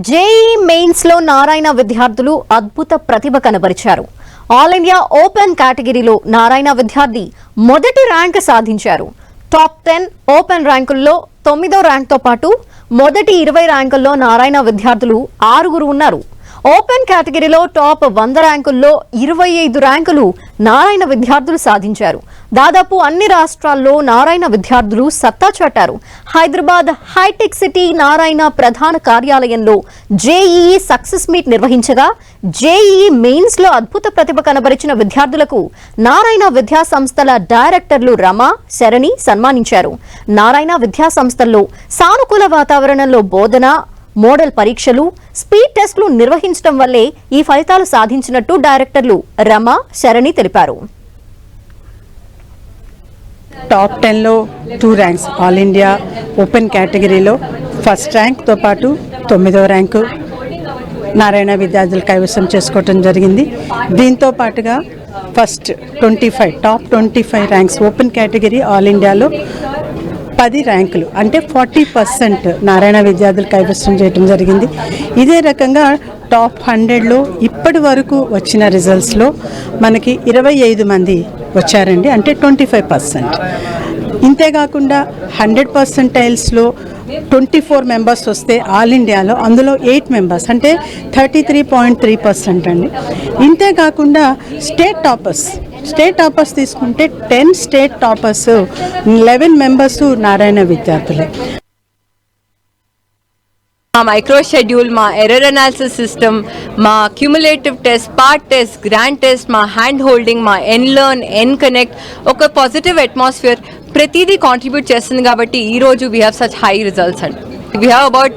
JEE mains లో నారాయణ విద్యార్థులు అద్భుత ప్రతిభ కనబరిచారు. ఆల్ ఇండియా ఓపెన్ కేటగిరీలో నారాయణ విద్యార్థి మొదటి ర్యాంక్ సాధించారు. టాప్ 10 ఓపెన్ ర్యాంకుల్లో 9వ ర్యాంక్తో పాటు మొదటి 20 ర్యాంకుల్లో నారాయణ విద్యార్థులు 6 ఉన్నారు. ఓపెన్ కేటగిరీలో టాప్ 100 ర్యాంకుల్లో 25 ర్యాంకులు నారాయణ విద్యార్థులు సాధించారు. దాదాపు అన్ని రాష్ట్రాల్లో నారాయణ విద్యార్థులు సత్తా చాటారు. హైదరాబాద్ హైటెక్ సిటీ నారాయణ ప్రధాన కార్యాలయంలో జేఈఈ సక్సెస్ మీట్ నిర్వహించగా జేఈఈ మెయిన్స్ లో అద్భుత ప్రతిభ కనబరిచిన విద్యార్థులకు నారాయణ విద్యా సంస్థల డైరెక్టర్లు రమ, శరణి సన్మానించారు. నారాయణ విద్యా సంస్థల్లో సానుకూల వాతావరణంలో బోధన, మోడల్ పరీక్షలు, స్పీడ్ టెస్టులు నిర్వహించడం వల్లే ఈ ఫలితాలు సాధించినట్టు డైరెక్టర్లు రమ, శరణి తెలిపారు. టాప్ 10లో 2 ర్యాంక్స్ ఆల్ ఇండియా ఓపెన్ కేటగిరీలో ఫస్ట్ ర్యాంక్తో పాటు 9వ ర్యాంకు నారాయణ విద్యార్థులు కైవసం చేసుకోవటం జరిగింది. దీంతో పాటుగా first 25 top 25 ranks open category all ఇండియాలో 10 ర్యాంకులు అంటే 40% నారాయణ విద్యార్థులు కైవసం చేయడం జరిగింది. ఇదే రకంగా టాప్ 100లో ఇప్పటి వరకు వచ్చిన రిజల్ట్స్లో మనకి 25 మంది వచ్చారండి, అంటే 25%. ఇంతేకాకుండా 100%లో 24 మెంబర్స్ వస్తే ఆల్ ఇండియాలో అందులో 8 మెంబర్స్ అంటే 33.3% అండి. ఇంతేకాకుండా స్టేట్ టాపర్స్ తీసుకుంటే 10 స్టేట్ టాపర్స్ 11 మెంబర్స్ నారాయణ విద్యార్థులే. మా మైక్రో షెడ్యూల్, మా ఎర్రర్ అనాలిసిస్ సిస్టమ్, మా cumulative test, part test, grand test, మా హ్యాండ్ హోల్డింగ్, మా ఎన్లర్న్, ఎన్కనెక్ట్, ఒక పాజిటివ్ అట్మాస్ఫియర్ ప్రతిదీ కాంట్రిబ్యూట్ చేస్తుంది. కాబట్టి ఈరోజు we have such high results అండి. వీ హ్యావ్ అబౌట్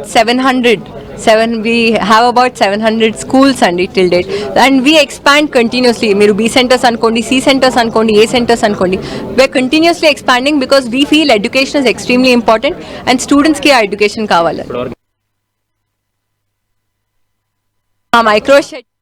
700 స్కూల్స్ అండి till date, and we expand continuously. మీరు బి సెంటర్స్ అనుకోండి, సి సెంటర్స్ అనుకోండి, ఏ సెంటర్స్ అనుకోండి, we are continuously expanding because we feel education is extremely important and స్టూడెంట్స్కి ఆ education కావాలి. మా మైక్రో